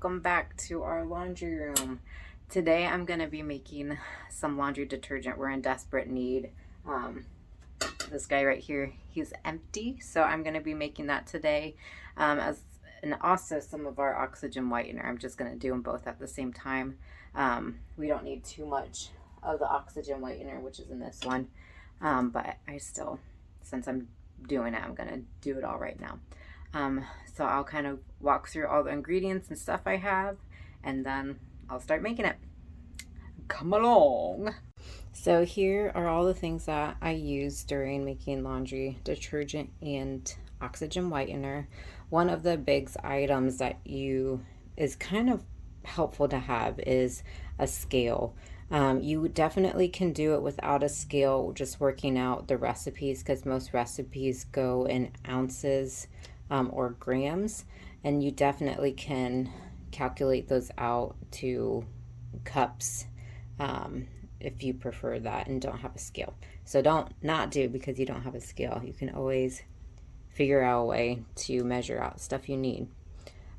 welcome back to our laundry room. Today I'm going to be making some laundry detergent. We're in desperate need. This guy right here, he's empty, so I'm going to be making that today, and also some of our oxygen whitener. I'm just going to do them both at the same time. We don't need too much of the oxygen whitener, which is in this one, but I still, since I'm doing it, I'm going to do it all right now. So I'll kind of walk through all the ingredients and stuff I have, and then I'll start making it. Come along. So here are all the things that I use during making laundry detergent and oxygen whitener. One of the big items that is kind of helpful to have is a scale. You definitely can do it without a scale, just working out the recipes, because most recipes go in ounces or grams, and you definitely can calculate those out to cups if you prefer that and don't have a scale. So don't not do because you don't have a scale. You can always figure out a way to measure out stuff you need.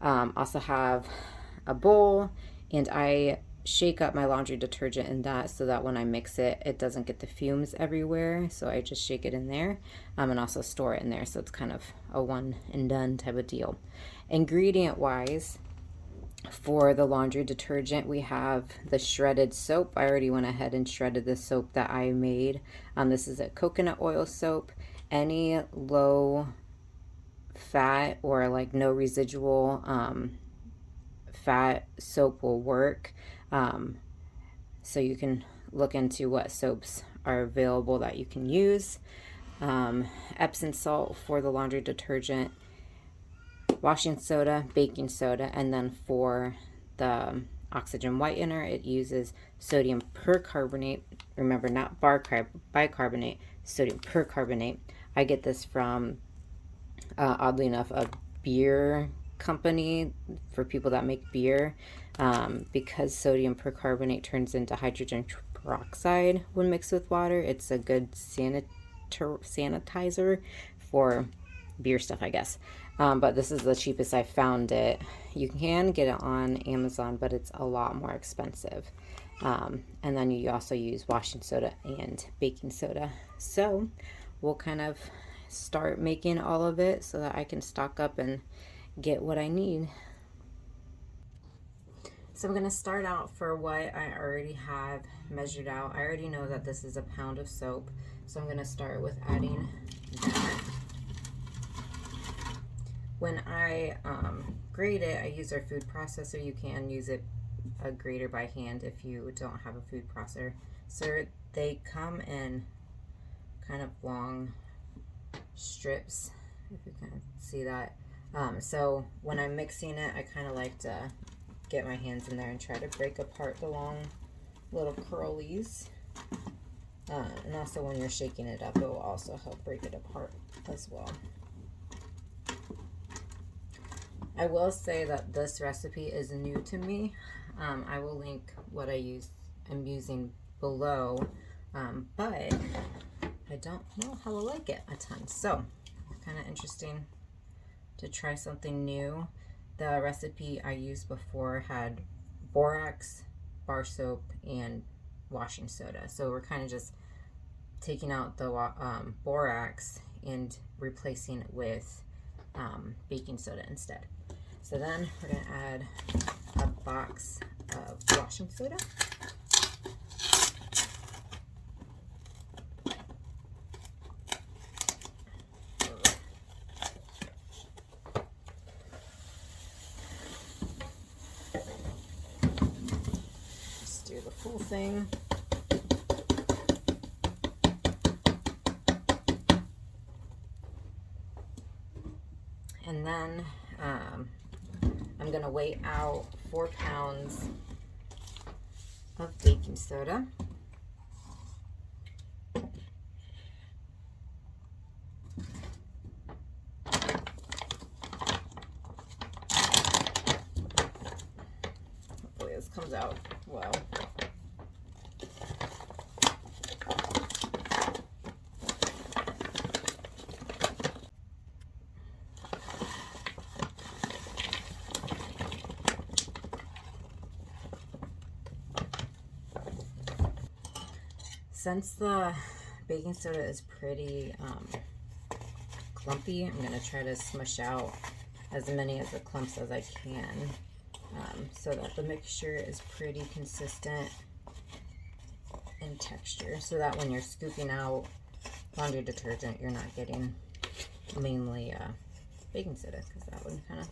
Also have a bowl, and I shake up my laundry detergent in that so that when I mix it, it doesn't get the fumes everywhere. So I just shake it in there, and also store it in there. So it's kind of a one and done type of deal. Ingredient wise, for the laundry detergent, we have the shredded soap. I already went ahead and shredded the soap that I made. This is a coconut oil soap. Any low fat or like no residual fat soap will work. So you can look into what soaps are available that you can use. Epsom salt for the laundry detergent, washing soda, baking soda, and then for the oxygen whitener, it uses sodium percarbonate. Remember, not bicarbonate, sodium percarbonate. I get this from, oddly enough, a beer company for people that make beer, because sodium percarbonate turns into hydrogen peroxide when mixed with water. It's a good sanitizer for beer stuff, I guess. But this is the cheapest I found it. You can get it on Amazon, but it's a lot more expensive. And then you also use washing soda and baking soda. So we'll kind of start making all of it so that I can stock up and get what I need. So I'm going to start out for what I already have measured out. I already know that this is a pound of soap, so I'm going to start with adding that. When I grate it, I use our food processor. You can use a grater by hand if you don't have a food processor. So they come in kind of long strips, if you can see that. So when I'm mixing it, I kind of like to get my hands in there and try to break apart the long little curlies. And also when you're shaking it up, it will also help break it apart as well. I will say that this recipe is new to me. I will link what I'm using below, but I don't know how to like it a ton. So kind of interesting to try something new. The recipe I used before had borax, bar soap, and washing soda. So we're kind of just taking out the borax and replacing it with baking soda instead. So then we're going to add a box of washing soda. Just do the full thing. And then I'm going to weigh out 4 pounds of baking soda. Hopefully this comes out well. Since the baking soda is pretty clumpy, I'm going to try to smush out as many of the clumps as I can so that the mixture is pretty consistent in texture, so that when you're scooping out laundry detergent, you're not getting mainly baking soda, because that would kind of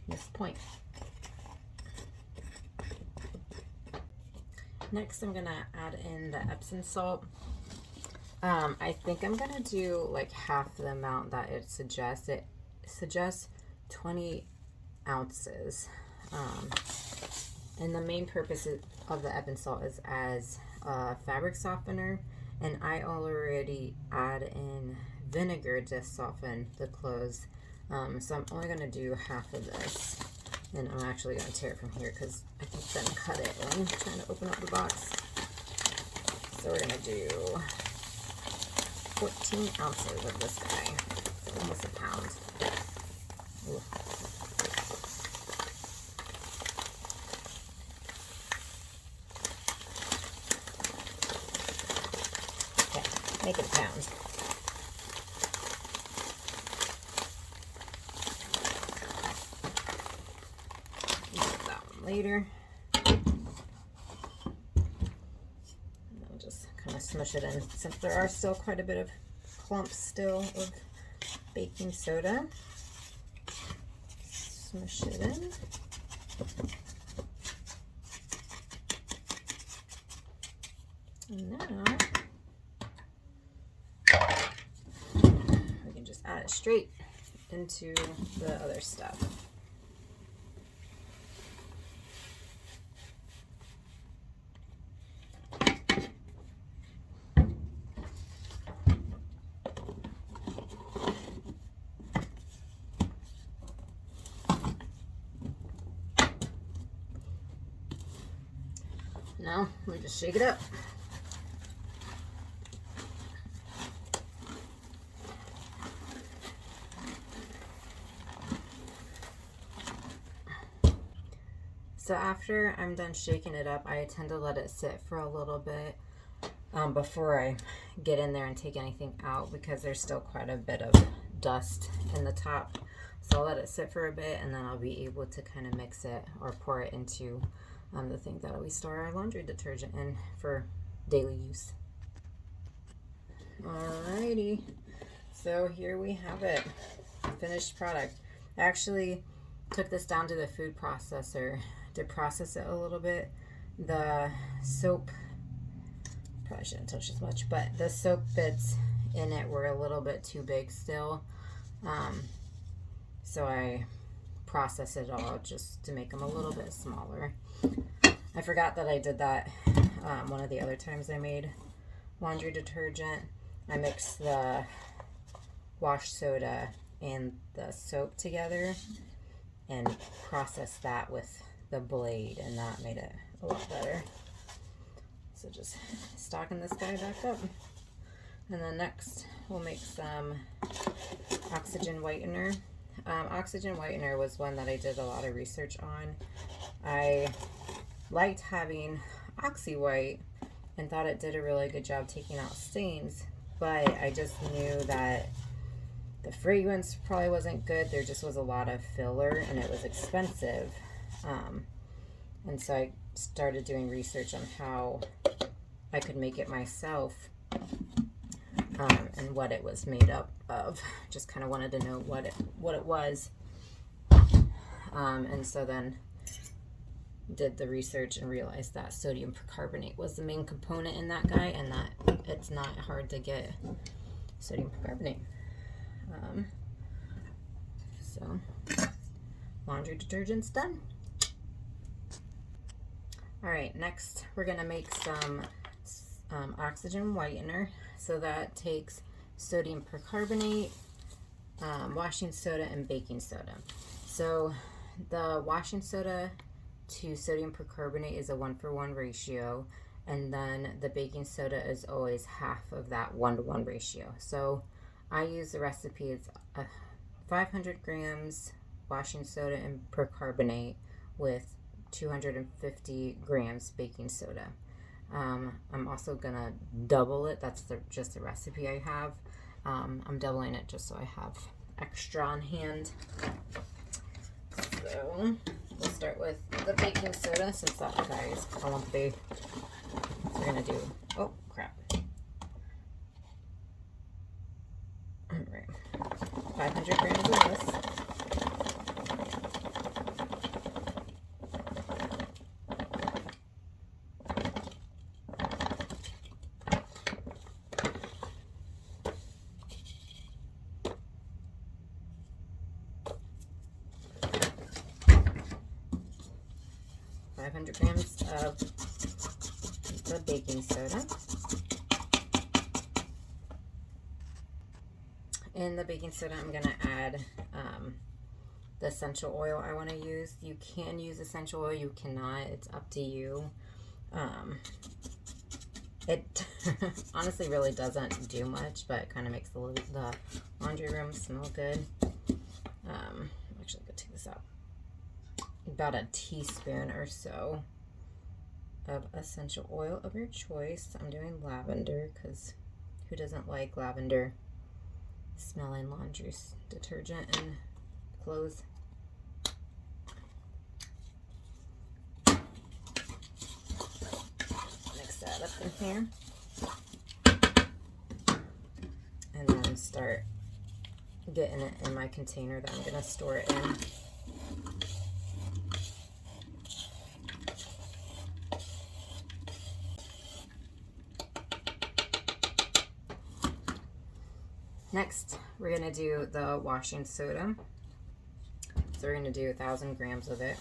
miss the point. Next, I'm gonna add in the Epsom salt. I think I'm gonna do like half the amount that it suggests. It suggests 20 ounces. And the main purpose of the Epsom salt is as a fabric softener, and I already add in vinegar to soften the clothes. So I'm only gonna do half of this. And I'm actually going to tear it from here because I can then cut it when trying to open up the box. So we're going to do 14 ounces of this guy. So almost a pound. Ooh. Okay, make it a pound. Later. And I'll just kind of smush it in since there are still quite a bit of clumps still of baking soda. Smush it in. And now we can just add it straight into the other stuff. Now we just shake it up. So after I'm done shaking it up, I tend to let it sit for a little bit before I get in there and take anything out, because there's still quite a bit of dust in the top. So I'll let it sit for a bit, and then I'll be able to kind of mix it or pour it into the thing that we store our laundry detergent in for daily use. Alrighty, so here we have it, finished product. I actually took this down to the food processor to process it a little bit. The soap, probably shouldn't touch as much, but the soap bits in it were a little bit too big still. So I processed it all just to make them a little bit smaller. I forgot that I did that one of the other times I made laundry detergent. I mixed the wash soda and the soap together and processed that with the blade, and that made it a lot better. So just stocking this guy back up. And then next we'll make some oxygen whitener. Oxygen whitener was one that I did a lot of research on. I liked having Oxy White and thought it did a really good job taking out stains, but I just knew that the fragrance probably wasn't good. There just was a lot of filler and it was expensive. And so I started doing research on how I could make it myself and what it was made up of. Just kind of wanted to know what it was. And so then did the research and realized that sodium percarbonate was the main component in that guy, and that it's not hard to get sodium percarbonate. So laundry detergent's done. All right, next we're gonna make some oxygen whitener. So that takes sodium percarbonate, washing soda, and baking soda. So the washing soda to sodium percarbonate is a 1-for-1 ratio, and then the baking soda is always half of that 1-to-1 ratio. So I use the recipe, it's 500 grams washing soda and percarbonate with 250 grams baking soda. I'm also gonna double it. That's just the recipe I have. I'm doubling it just so I have extra on hand. So we'll start with the baking soda since that guy's I want the. So we're gonna do. Oh crap! All right, 500 grams of this. 500 grams of the baking soda. In the baking soda, I'm going to add the essential oil I want to use. You can use essential oil, you cannot. It's up to you. It honestly really doesn't do much, but it kind of makes the laundry room smell good. Actually, I'm going to take this out. About a teaspoon or so of essential oil of your choice. I'm doing lavender because who doesn't like lavender smelling laundry detergent and clothes? Mix that up in here and then start getting it in my container that I'm going to store it in. Next, we're going to do the washing soda. So we're going to do 1,000 grams of it.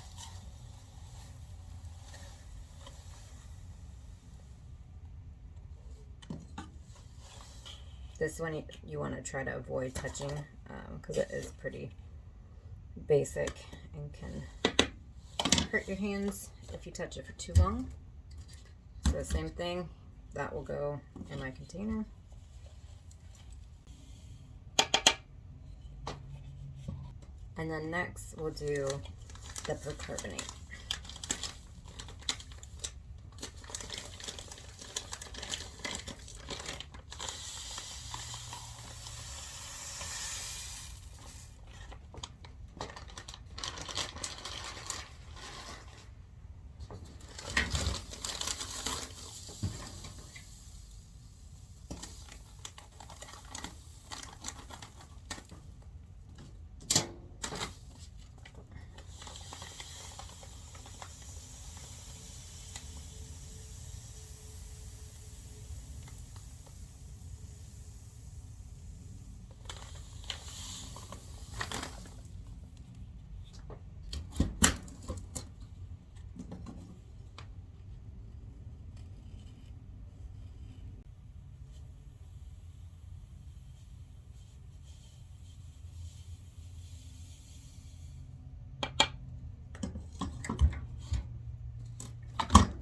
This one you want to try to avoid touching because it is pretty basic and can hurt your hands if you touch it for too long. So the same thing, that will go in my container. And then next we'll do the bicarbonate.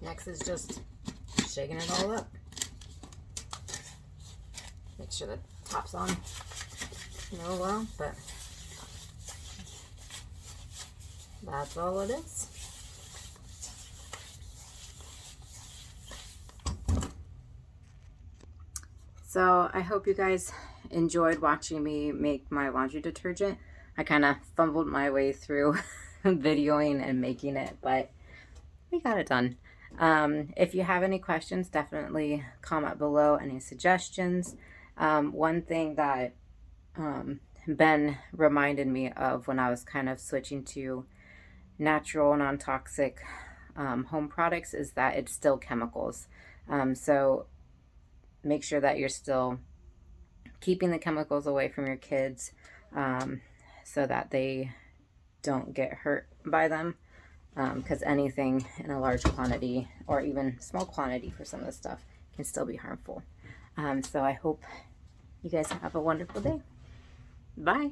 Next is just shaking it all up. Make sure the top's on real well, but that's all it is. So I hope you guys enjoyed watching me make my laundry detergent. I kind of fumbled my way through videoing and making it, but we got it done. If you have any questions, definitely comment below any suggestions. One thing that Ben reminded me of when I was kind of switching to natural, non-toxic home products is that it's still chemicals. So make sure that you're still keeping the chemicals away from your kids so that they don't get hurt by them. Because anything in a large quantity or even small quantity for some of the stuff can still be harmful. So I hope you guys have a wonderful day. Bye.